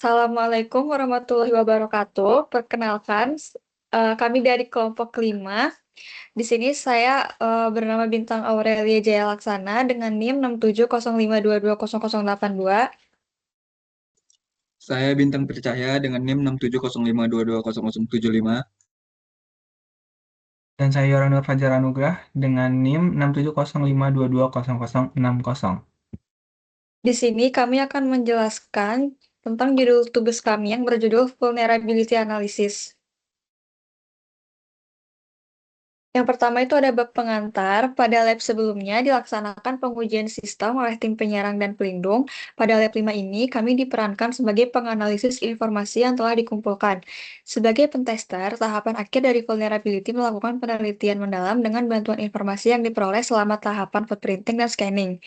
Assalamualaikum warahmatullahi wabarakatuh. Perkenalkan, kami dari kelompok kelima. Di sini saya bernama Bintang Aurelia Jaya Laksana dengan NIM 67052220082. Saya Bintang Percaya dengan NIM 67052220075. Dan saya Yoranur Fajar Anugrah dengan NIM 67052220060. Di sini kami akan menjelaskan tentang judul tugas kami yang berjudul Vulnerability Analysis. Yang pertama itu ada bab pengantar. Pada lab sebelumnya dilaksanakan pengujian sistem oleh tim penyerang dan pelindung. Pada lab 5 ini, kami diperankan sebagai penganalisis informasi yang telah dikumpulkan. Sebagai pentester, tahapan akhir dari vulnerability melakukan penelitian mendalam dengan bantuan informasi yang diperoleh selama tahapan footprinting dan scanning.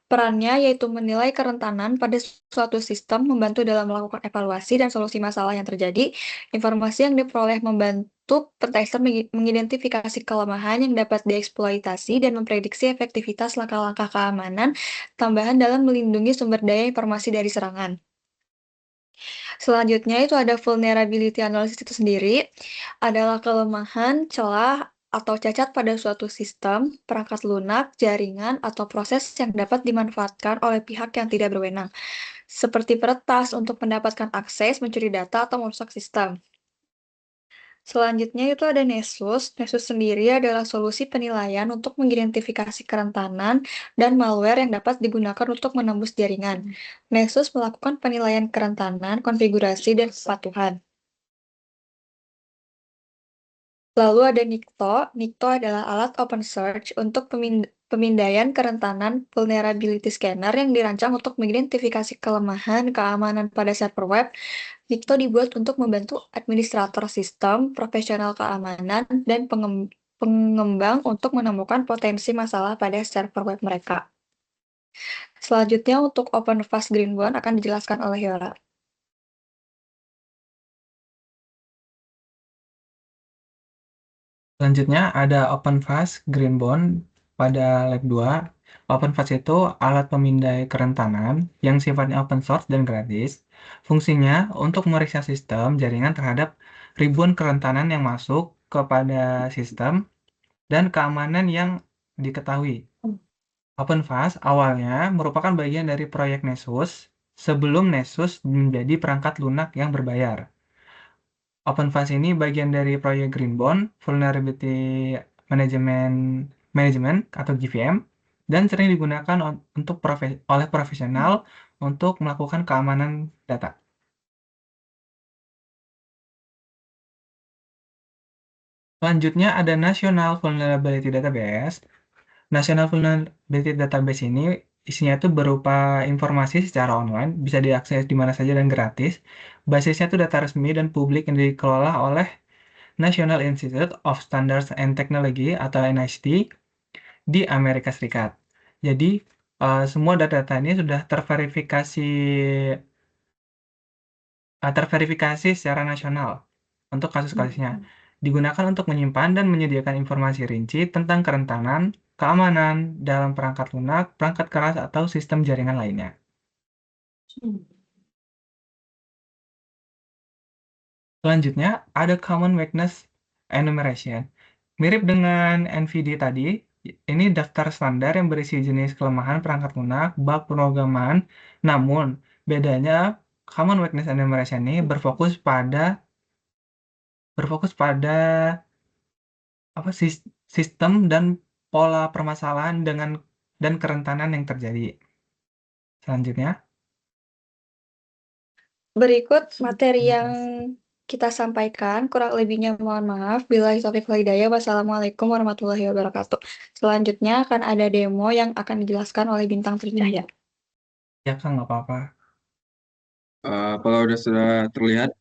Perannya yaitu menilai kerentanan pada suatu sistem, membantu dalam melakukan evaluasi dan solusi masalah yang terjadi. Informasi yang diperoleh membantu pentester mengidentifikasi kelemahan yang dapat dieksploitasi dan memprediksi efektivitas langkah-langkah keamanan tambahan dalam melindungi sumber daya informasi dari serangan. Selanjutnya itu ada vulnerability analysis itu sendiri, adalah kelemahan, celah, atau cacat pada suatu sistem, perangkat lunak, jaringan, atau proses yang dapat dimanfaatkan oleh pihak yang tidak berwenang, seperti peretas untuk mendapatkan akses, mencuri data, atau merusak sistem. Selanjutnya itu ada Nessus. Nessus sendiri adalah solusi penilaian untuk mengidentifikasi kerentanan dan malware yang dapat digunakan untuk menembus jaringan. Nessus melakukan penilaian kerentanan, konfigurasi, dan kepatuhan. Lalu ada Nikto. Nikto adalah alat open search untuk pemindaian kerentanan vulnerability scanner yang dirancang untuk mengidentifikasi kelemahan keamanan pada server web. Nikto dibuat untuk membantu administrator sistem, profesional keamanan, dan pengembang untuk menemukan potensi masalah pada server web mereka. Selanjutnya untuk OpenVAS Greenbone akan dijelaskan oleh Yora. Selanjutnya ada OpenVAS Greenbone pada lab 2. OpenVAS itu alat pemindai kerentanan yang sifatnya open source dan gratis. Fungsinya untuk memeriksa sistem jaringan terhadap ribuan kerentanan yang masuk kepada sistem dan keamanan yang diketahui. OpenVAS awalnya merupakan bagian dari proyek Nessus sebelum Nessus menjadi perangkat lunak yang berbayar. OpenVAS ini bagian dari proyek Greenbone, Vulnerability Management, Management atau GVM, dan sering digunakan untuk oleh profesional untuk melakukan keamanan data. Selanjutnya ada National Vulnerability Database. National Vulnerability Database ini isinya itu berupa informasi secara online, bisa diakses di mana saja dan gratis. Basisnya itu data resmi dan publik yang dikelola oleh National Institute of Standards and Technology atau NIST di Amerika Serikat. Jadi semua data-data ini sudah terverifikasi secara nasional untuk kasus-kasusnya. Digunakan untuk menyimpan dan menyediakan informasi rinci tentang kerentanan, keamanan dalam perangkat lunak, perangkat keras, atau sistem jaringan lainnya. Selanjutnya, ada Common Weakness Enumeration. Mirip dengan NVD tadi, ini daftar standar yang berisi jenis kelemahan perangkat lunak, bug pemrograman, namun bedanya Common Weakness Enumeration ini berfokus pada apa sistem dan pola permasalahan dan kerentanan yang terjadi. Selanjutnya, Berikut materi yang kita sampaikan, kurang lebihnya mohon maaf. Billahi taufiq wal hidayah. Wassalamualaikum warahmatullahi wabarakatuh. Selanjutnya akan ada demo yang akan dijelaskan oleh Bintang Tricahya. ya Kang, nggak apa-apa. Apakah sudah terlihat?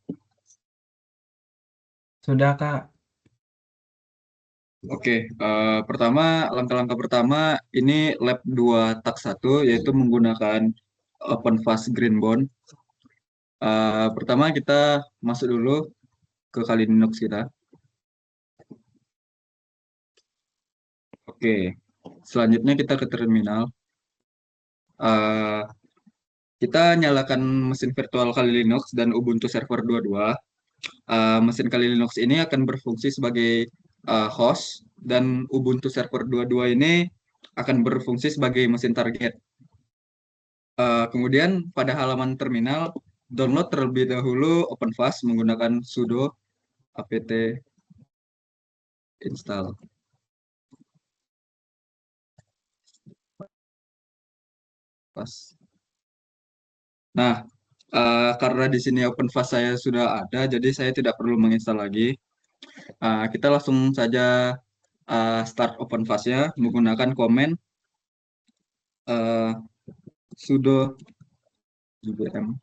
Sudah Kak. Oke, pertama langkah-langkah pertama ini lab 2 tak 1 yaitu menggunakan OpenVAS Greenbone. Pertama kita masuk dulu ke Kali Linux kita. Oke, selanjutnya kita ke terminal. Eh, Kita nyalakan mesin virtual Kali Linux dan Ubuntu Server 22. Mesin Kali Linux ini akan berfungsi sebagai host dan Ubuntu Server 22 ini akan berfungsi sebagai mesin target. Kemudian pada halaman terminal, download terlebih dahulu OpenVAS menggunakan sudo apt install. Pas. Nah, karena di sini OpenVAS saya sudah ada, jadi saya tidak perlu menginstal lagi. Kita langsung saja start OpenVAS-nya menggunakan komen sudo gbm.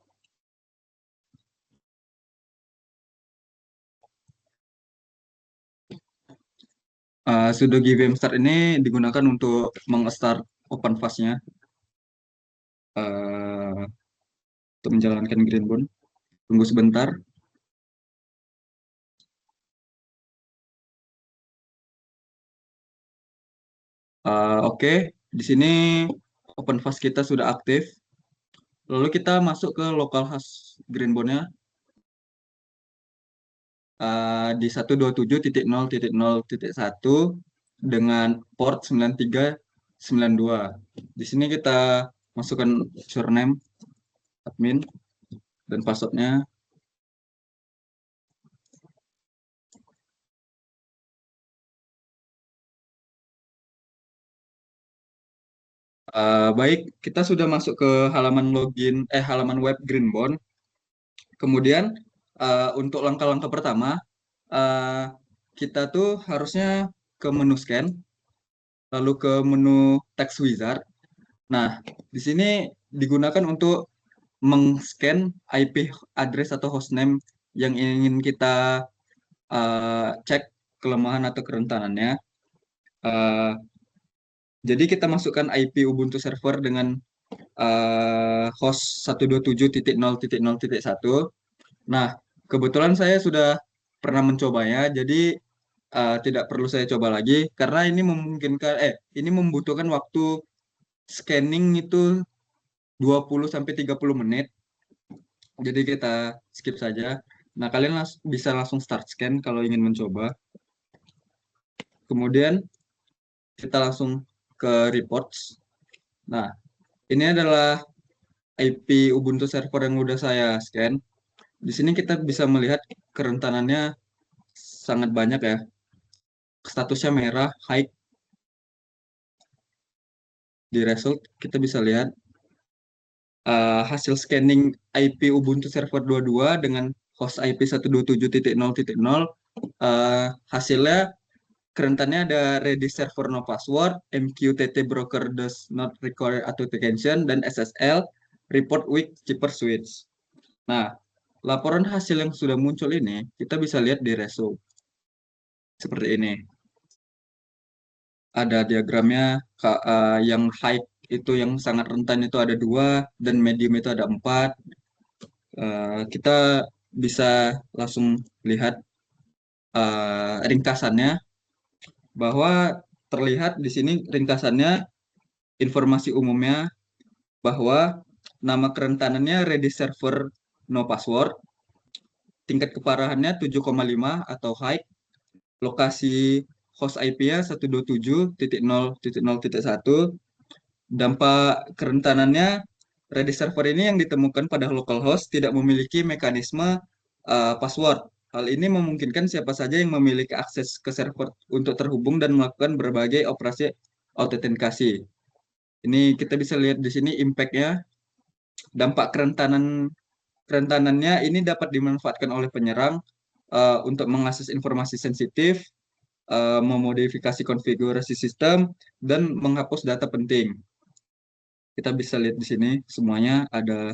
Sudo gbm start ini digunakan untuk meng-start OpenVAS-nya untuk menjalankan Greenbone. Tunggu sebentar. Oke, di sini OpenVAS kita sudah aktif. Lalu kita masuk ke localhost Greenbone-nya di 127.0.0.1 dengan port 9392. Di sini kita masukkan username admin dan passwordnya. Baik, kita sudah masuk ke halaman web Greenbone. Kemudian untuk langkah-langkah pertama, kita tuh harusnya ke menu scan, lalu ke menu text wizard. Nah, di sini digunakan untuk meng-scan IP address atau hostname yang ingin kita cek kelemahan atau kerentanannya. Jadi kita masukkan IP Ubuntu server dengan host 127.0.0.1. Nah, kebetulan saya sudah pernah mencobanya, jadi tidak perlu saya coba lagi karena ini ini membutuhkan waktu scanning itu 20 sampai 30 menit. Jadi kita skip saja. Nah, kalian bisa langsung start scan kalau ingin mencoba. Kemudian kita langsung ke reports. Nah, ini adalah IP Ubuntu server yang udah saya scan. Di sini kita bisa melihat kerentanannya sangat banyak ya. Statusnya merah, high. Di result kita bisa lihat hasil scanning IP Ubuntu server 22 dengan host IP 127.0.0. Hasilnya kerentanannya ada ready server no password, MQTT broker does not require authentication, dan SSL report weak cheaper switch. Nah, laporan hasil yang sudah muncul ini kita bisa lihat di result seperti ini. Ada diagramnya yang high itu yang sangat rentan itu ada 2 dan medium itu ada 4. Kita bisa langsung lihat ringkasannya bahwa terlihat di sini ringkasannya informasi umumnya bahwa nama kerentanannya ready server no password, tingkat keparahannya 7,5 atau high, lokasi host IP-nya 127.0.0.1, dampak kerentanannya ready server ini yang ditemukan pada localhost tidak memiliki mekanisme password. Hal ini memungkinkan siapa saja yang memiliki akses ke server untuk terhubung dan melakukan berbagai operasi autentikasi. Ini kita bisa lihat di sini impact-nya. Dampak kerentanannya ini dapat dimanfaatkan oleh penyerang untuk mengakses informasi sensitif, memodifikasi konfigurasi sistem, dan menghapus data penting. Kita bisa lihat di sini semuanya ada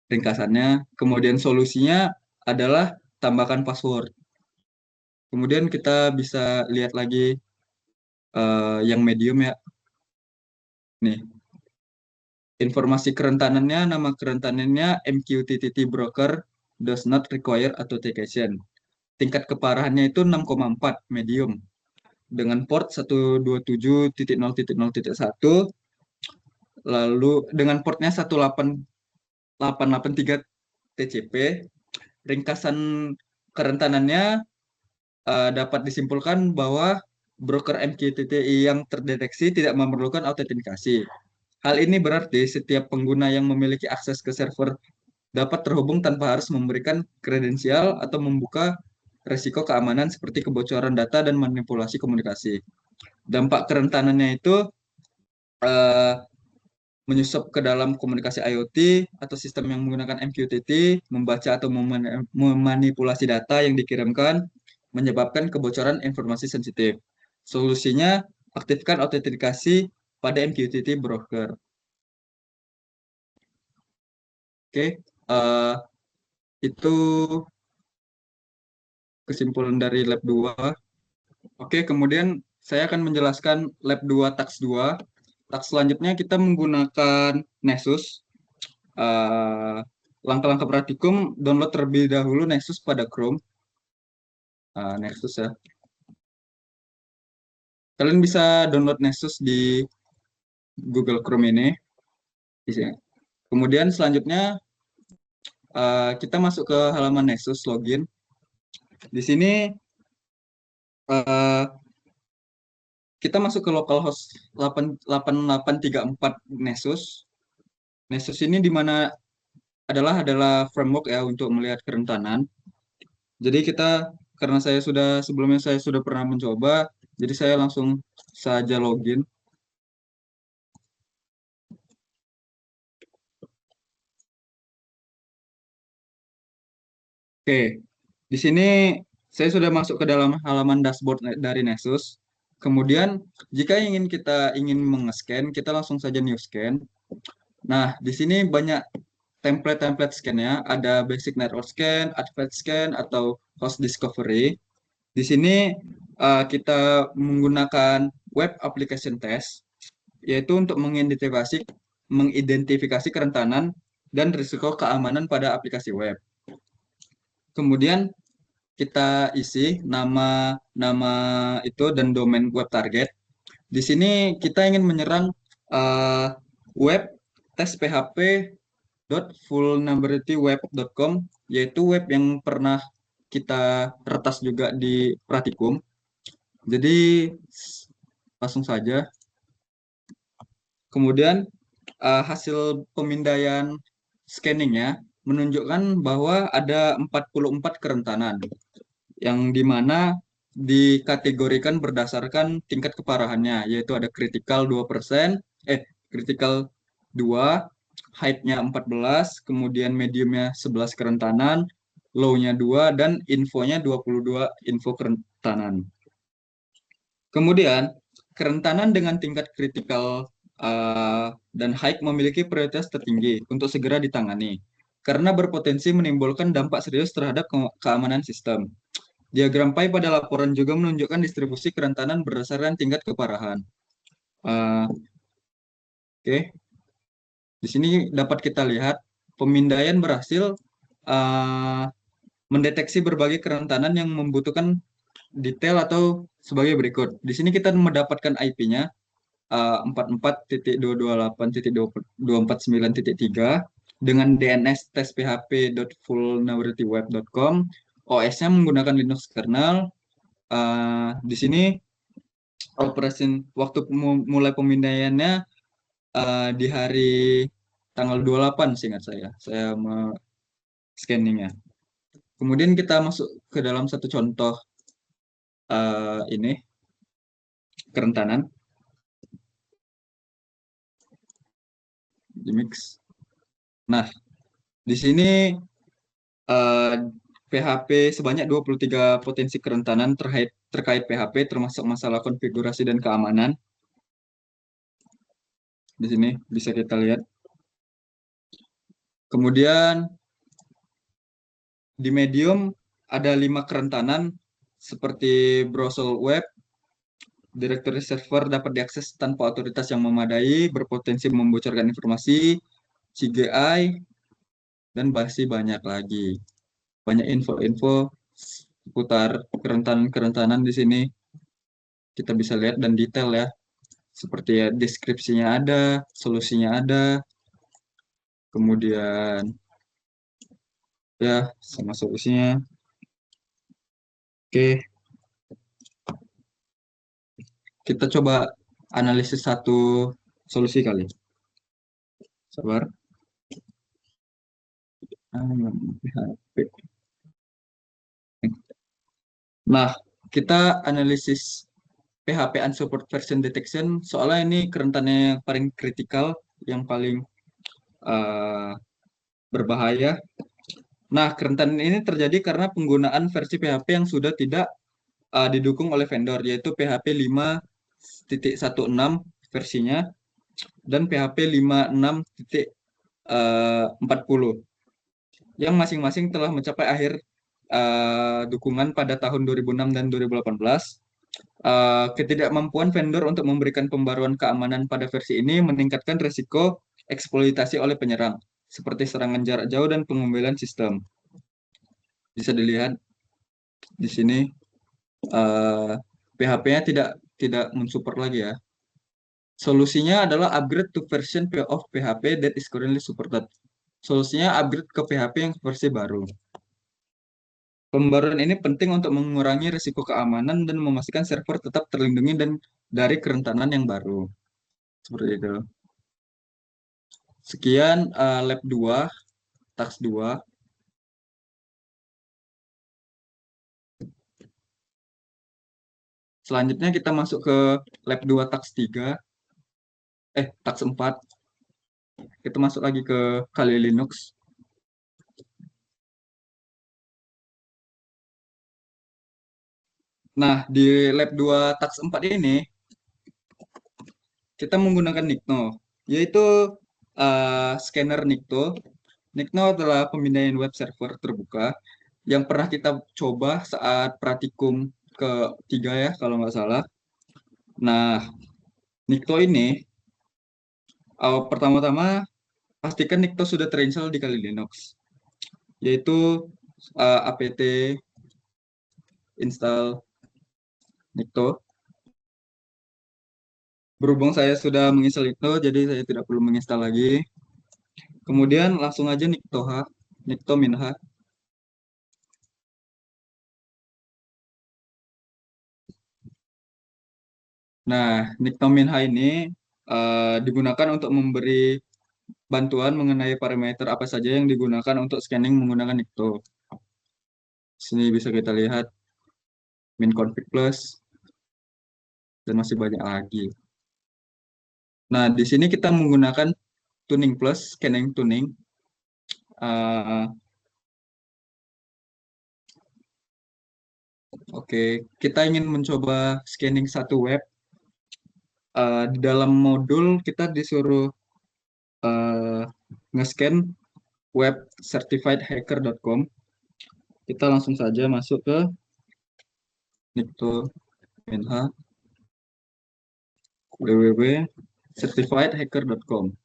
ringkasannya. Kemudian solusinya adalah tambahkan password. Kemudian kita bisa lihat lagi yang medium ya. Nih, informasi kerentanannya, nama kerentanannya MQTT broker does not require authentication. Tingkat keparahannya itu 6,4 medium dengan port 127.0.0.1, lalu dengan portnya 883 TCP. Ringkasan kerentanannya dapat disimpulkan bahwa broker MQTT yang terdeteksi tidak memerlukan autentikasi. Hal ini berarti setiap pengguna yang memiliki akses ke server dapat terhubung tanpa harus memberikan kredensial atau membuka resiko keamanan seperti kebocoran data dan manipulasi komunikasi. Dampak kerentanannya itu eh, menyusup ke dalam komunikasi IoT atau sistem yang menggunakan MQTT, membaca atau memanipulasi data yang dikirimkan, menyebabkan kebocoran informasi sensitif. Solusinya, aktifkan autentikasi pada MQTT broker. Oke, itu kesimpulan dari lab 2. Oke, kemudian saya akan menjelaskan lab 2 tax 2. Tax selanjutnya kita menggunakan Nessus. Langkah-langkah praktikum, download terlebih dahulu Nessus pada Chrome. Nessus ya. Kalian bisa download Nessus di Google Chrome ini. Kemudian selanjutnya kita masuk ke halaman Nessus login. Di sini kita masuk ke localhost 8834 Nessus. Nessus ini di mana adalah framework ya untuk melihat kerentanan. Jadi karena sebelumnya saya sudah pernah mencoba, jadi saya langsung saja login. Oke, di sini saya sudah masuk ke dalam halaman dashboard dari Nessus. Kemudian jika kita ingin meng-scan, kita langsung saja new scan. Nah, di sini banyak template scan-nya, ada basic network scan, advanced scan, atau host discovery. Di sini kita menggunakan web application test, yaitu untuk mengidentifikasi kerentanan dan risiko keamanan pada aplikasi web. Kemudian kita isi nama itu dan domain web target. Di sini kita ingin menyerang web tes php.vulnerabilityweb.com, yaitu web yang pernah kita retas juga di praktikum. Jadi langsung saja. Kemudian hasil pemindaian scanningnya menunjukkan bahwa ada 44 kerentanan yang dimana dikategorikan berdasarkan tingkat keparahannya, yaitu ada critical 2%, critical 2, height-nya 14, kemudian medium-nya 11 kerentanan, low-nya 2, dan infonya 22 info kerentanan. Kemudian, kerentanan dengan tingkat kritikal dan height memiliki prioritas tertinggi untuk segera ditangani, karena berpotensi menimbulkan dampak serius terhadap keamanan sistem. Diagram pie pada laporan juga menunjukkan distribusi kerentanan berdasarkan tingkat keparahan. Oke. Di sini dapat kita lihat pemindaian berhasil mendeteksi berbagai kerentanan yang membutuhkan detail atau sebagai berikut. Di sini kita mendapatkan IP-nya 44.228.249.3 dengan DNS test.php.vulnerabilityweb.com. OS-nya menggunakan Linux kernel. Di sini waktu mulai pemindaiannya di hari tanggal 28 seingat saya scanningnya. Kemudian kita masuk ke dalam satu contoh ini kerentanan di mix. Nah, di sini PHP sebanyak 23 potensi kerentanan terkait PHP termasuk masalah konfigurasi dan keamanan. Di sini bisa kita lihat. Kemudian di medium ada 5 kerentanan seperti browser web, directory server dapat diakses tanpa otoritas yang memadai, berpotensi membocorkan informasi, CGI, dan masih banyak lagi. Banyak info-info seputar kerentanan di sini. Kita bisa lihat dan detail ya. Seperti ya deskripsinya ada, solusinya ada. kemudian ya sama solusinya. Oke, kita coba analisis satu solusi kali. Sabar. PHP. Nah, kita analisis PHP Unsupport Version Detection, soalnya ini kerentanannya yang paling kritikal, yang paling uh, berbahaya. Nah, kerentanan ini terjadi karena penggunaan versi PHP yang sudah tidak didukung oleh vendor, yaitu PHP 5.16 versinya dan PHP 56.40 yang masing-masing telah mencapai akhir dukungan pada tahun 2006 dan 2018. Ketidakmampuan vendor untuk memberikan pembaruan keamanan pada versi ini meningkatkan risiko eksploitasi oleh penyerang, seperti serangan jarak jauh dan pengumpulan sistem. Bisa dilihat di sini PHP-nya tidak mensupport lagi ya. Solusinya adalah upgrade to version of PHP that is currently supported. Solusinya upgrade ke PHP yang versi baru. Pembaruan ini penting untuk mengurangi risiko keamanan dan memastikan server tetap terlindungi dan dari kerentanan yang baru. Seperti itu. Sekian lab 2, task 2. Selanjutnya kita masuk ke lab 2 task 3. Task 4. Kita masuk lagi ke Kali Linux. Nah, di lab 2 task 4 ini kita menggunakan Nikno, yaitu scanner Nikto. Nikno adalah pemindaian web server terbuka yang pernah kita coba saat praktikum ketiga ya, kalau nggak salah. Nah, Nikto ini pertama-tama pastikan Nikto sudah terinstall di Kali Linux, yaitu apt install Nikto. Berhubung saya sudah menginstal Nikto, jadi saya tidak perlu menginstal lagi. Kemudian langsung aja Nikto Minha. Nah, Nikto Minha ini digunakan untuk memberi bantuan mengenai parameter apa saja yang digunakan untuk scanning menggunakan Nikto. Sini bisa kita lihat min config plus dan masih banyak lagi. Nah, di sini kita menggunakan tuning plus, scanning tuning. Oke, kita ingin mencoba scanning satu web. Di dalam modul kita disuruh nge-scan web certifiedhacker.com. Kita langsung saja masuk ke Nikto Minha www.certifiedhacker.com.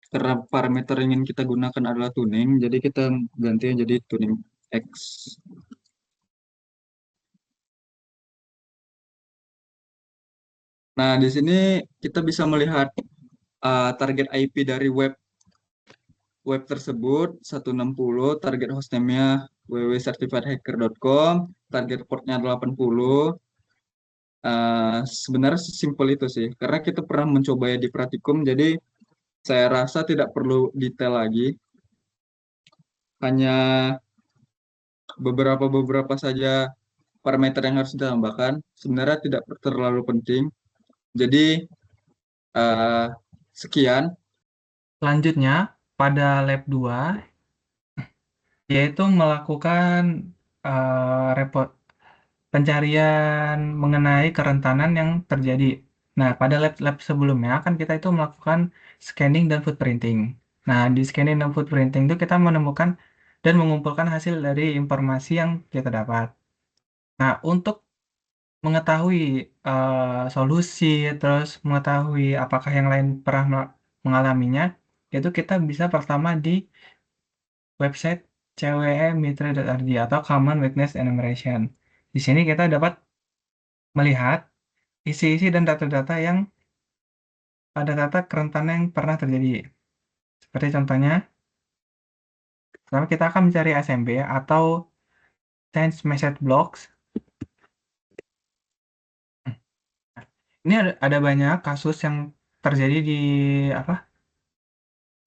Karena parameter yang ingin kita gunakan adalah tuning, jadi kita ganti jadi tuning X. Nah, di sini kita bisa melihat target IP dari web tersebut 160, target hostname-nya www.certifiedhacker.com, target portnya 80. Sebenarnya simpel itu sih, karena kita pernah mencoba ya di praktikum, jadi saya rasa tidak perlu detail lagi. Hanya beberapa saja parameter yang harus ditambahkan. Sebenarnya tidak terlalu penting. Jadi sekian. Selanjutnya, pada lab 2, yaitu melakukan pencarian mengenai kerentanan yang terjadi. Nah, pada lab sebelumnya kan kita itu melakukan scanning dan footprinting. Nah, di scanning dan footprinting itu kita menemukan dan mengumpulkan hasil dari informasi yang kita dapat. Nah, untuk mengetahui solusi, terus mengetahui apakah yang lain pernah mengalaminya, itu kita bisa pertama di website cwemitra.rg atau Common Weakness Enumeration. Di sini kita dapat melihat isi-isi dan data-data yang ada data kerentanan yang pernah terjadi. Seperti contohnya, pertama kita akan mencari SMB atau Change Message Blocks. Ini ada banyak kasus yang terjadi di apa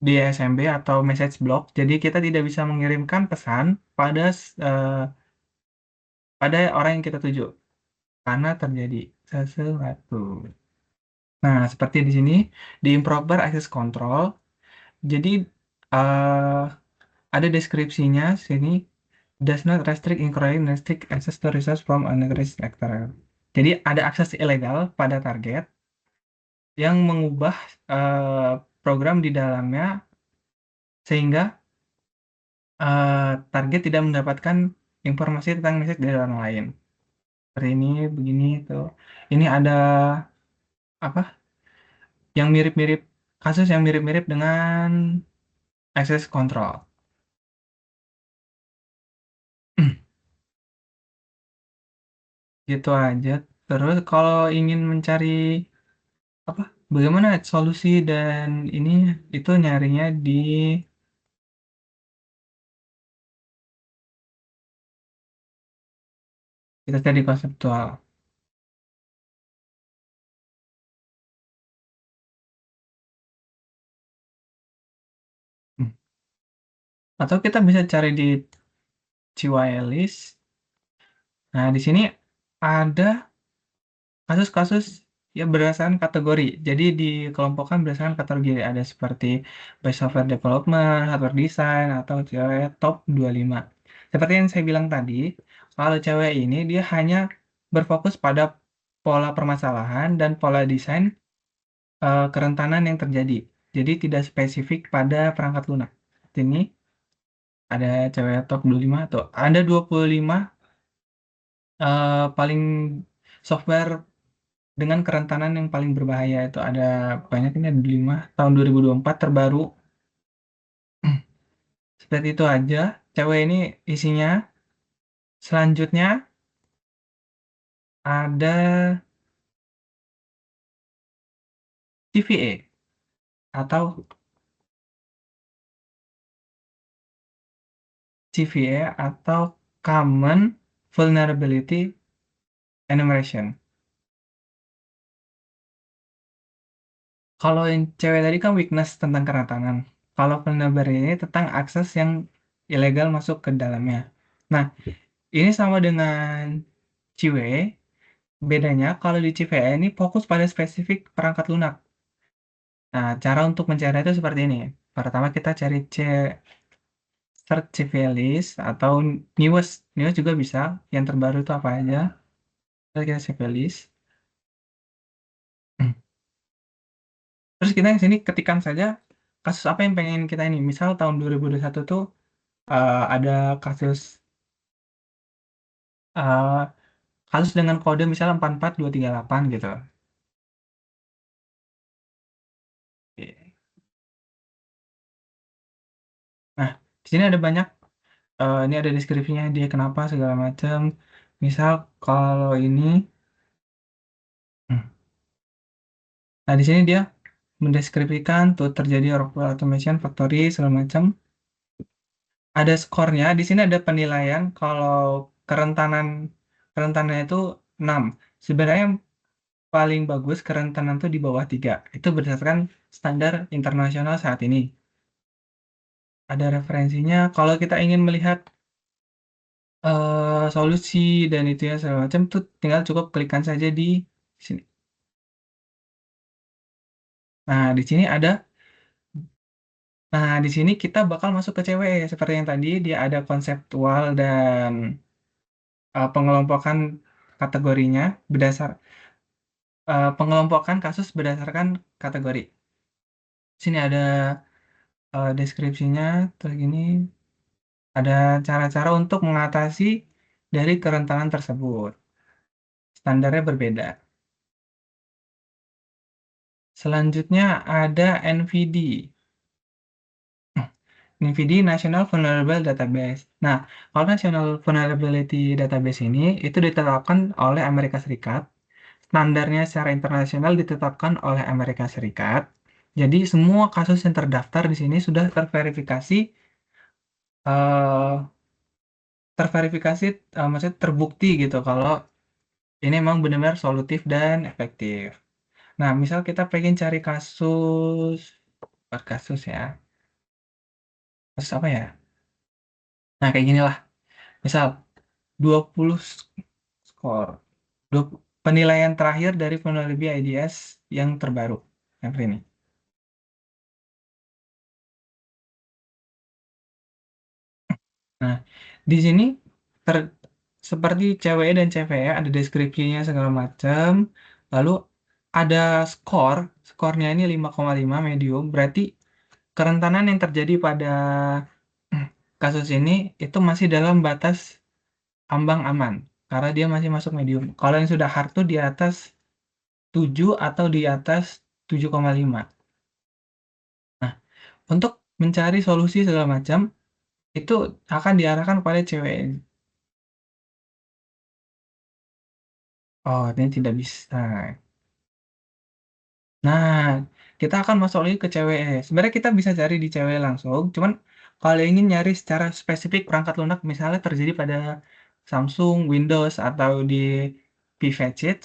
di SMB atau message block. Jadi kita tidak bisa mengirimkan pesan pada orang yang kita tuju karena terjadi sesuatu. Nah, seperti di sini di improper access control. Jadi eh, ada deskripsinya sini, does not restrict inquiry restrict access to resource from unauthorized actor. Jadi ada akses ilegal pada target yang mengubah eh, program di dalamnya sehingga target tidak mendapatkan informasi tentang message dari orang lain. Seperti ini, begini, itu. Ini ada apa? Yang mirip-mirip kasus yang mirip-mirip dengan access control. Gitu aja. Terus kalau ingin mencari apa? Bagaimana solusi dan ini itu nyarinya di kita cari konseptual. Hmm. Atau kita bisa cari di CYList. Nah, di sini ada kasus-kasus ya berdasarkan kategori. Jadi dikelompokkan berdasarkan kategori. Ada seperti best software development, hardware design, atau cewek top 25. Seperti yang saya bilang tadi, kalau cewek ini dia hanya berfokus pada pola permasalahan dan pola desain kerentanan yang terjadi. Jadi tidak spesifik pada perangkat lunak. Ini ada cewek top 25 atau ada 25 paling software dengan kerentanan yang paling berbahaya itu ada banyak, ini ada 5 tahun 2024 terbaru. Seperti itu aja cewek ini isinya. Selanjutnya ada CVE atau Common Vulnerability Enumeration. Kalau yang cewek tadi kan weakness tentang kerentanan. Kalau vulnerability ini tentang akses yang ilegal masuk ke dalamnya. Nah, ini sama dengan CVE. Bedanya kalau di CVE ini fokus pada spesifik perangkat lunak. Nah, cara untuk mencari itu seperti ini. Pertama kita cari search CVE list atau newest. Newest juga bisa. Yang terbaru itu apa aja. Terus kita CVE list. Terus kita yang sini ketikkan saja kasus apa yang pengen kita ini. Misal tahun 2021 tuh ada kasus eh, kasus dengan kode misalnya 44238 gitu. Oke. Nah, di sini ada banyak, ini ada deskripsinya dia kenapa segala macam. Misal kalau ini, hmm. Nah di sini dia mendeskripsikan tuh terjadi workflow automation, factory segala macam. Ada skornya, di sini ada penilaian kalau kerentanan itu 6. Sebenarnya yang paling bagus kerentanan itu di bawah 3. Itu berdasarkan standar internasional saat ini. Ada referensinya. Kalau kita ingin melihat solusi dan itu ya segala macam tuh tinggal cukup klikkan saja di sini. Nah, di sini ada. Nah, di sini kita bakal masuk ke cewek seperti yang tadi dia ada konseptual dan pengelompokan kategorinya pengelompokan kasus berdasarkan kategori. Sini ada deskripsinya terus gini ada cara-cara untuk mengatasi dari kerentanan tersebut. Standarnya berbeda. Selanjutnya ada NVD. NVD National Vulnerable Database. Nah, kalau National Vulnerability Database ini itu ditetapkan oleh Amerika Serikat. standarnya secara internasional ditetapkan oleh Amerika Serikat. Jadi semua kasus yang terdaftar di sini sudah maksudnya terbukti gitu kalau ini emang benar-benar solutif dan efektif. Nah, misal kita pengen cari kasus, buat kasus ya, kasus apa ya? Nah, kayak gini lah. Misal 20 skor, penilaian terakhir dari peneliti IDS yang terbaru, yang ini. Nah, di sini ter- seperti CWE dan CVE ada deskripsinya segala macam. Lalu ada skornya ini 5,5 medium, berarti kerentanan yang terjadi pada kasus ini itu masih dalam batas ambang aman karena dia masih masuk medium. Kalau yang sudah hard tuh di atas 7 atau di atas 7,5. Nah, untuk mencari solusi segala macam itu akan diarahkan pada CWE. Oh, ini tidak bisa. Nah, kita akan masuk lagi ke CWE. Sebenarnya kita bisa cari di CWE langsung, cuman kalau ingin nyari secara spesifik perangkat lunak misalnya terjadi pada Samsung, Windows, atau di PVCit,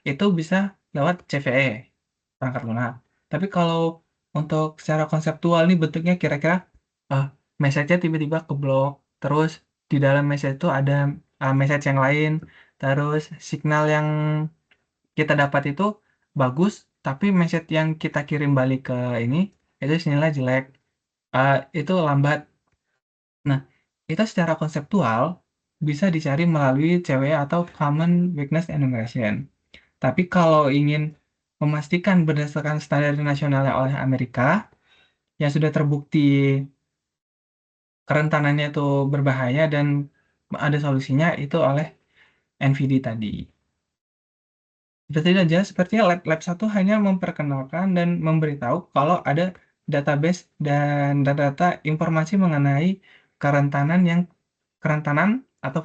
itu bisa lewat CVE, perangkat lunak. Tapi kalau untuk secara konseptual nih bentuknya kira-kira ah, message-nya tiba-tiba keblok, terus di dalam message itu ada message yang lain, terus signal yang kita dapat itu bagus, tapi message yang kita kirim balik ke ini itu sinyalnya jelek, itu lambat. Nah, itu secara konseptual bisa dicari melalui CWE atau Common Weakness Enumeration. Tapi kalau ingin memastikan berdasarkan standar nasionalnya oleh Amerika yang sudah terbukti kerentanannya itu berbahaya dan ada solusinya itu oleh NVIDIA tadi. Seperti saja, sepertinya lab 1 hanya memperkenalkan dan memberitahu kalau ada database dan data-data informasi mengenai kerentanan kerentanan atau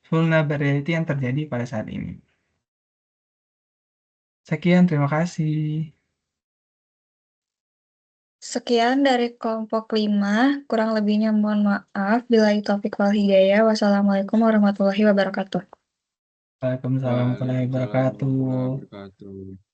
vulnerability yang terjadi pada saat ini. Sekian, terima kasih. Sekian dari kelompok 5, kurang lebihnya mohon maaf. Billahi taufiq wal hidayah. Wassalamualaikum warahmatullahi wabarakatuh. Waalaikumsalam warahmatullahi Waalaikumsalam wabarakatuh. warahmatullahi wabarakatuh.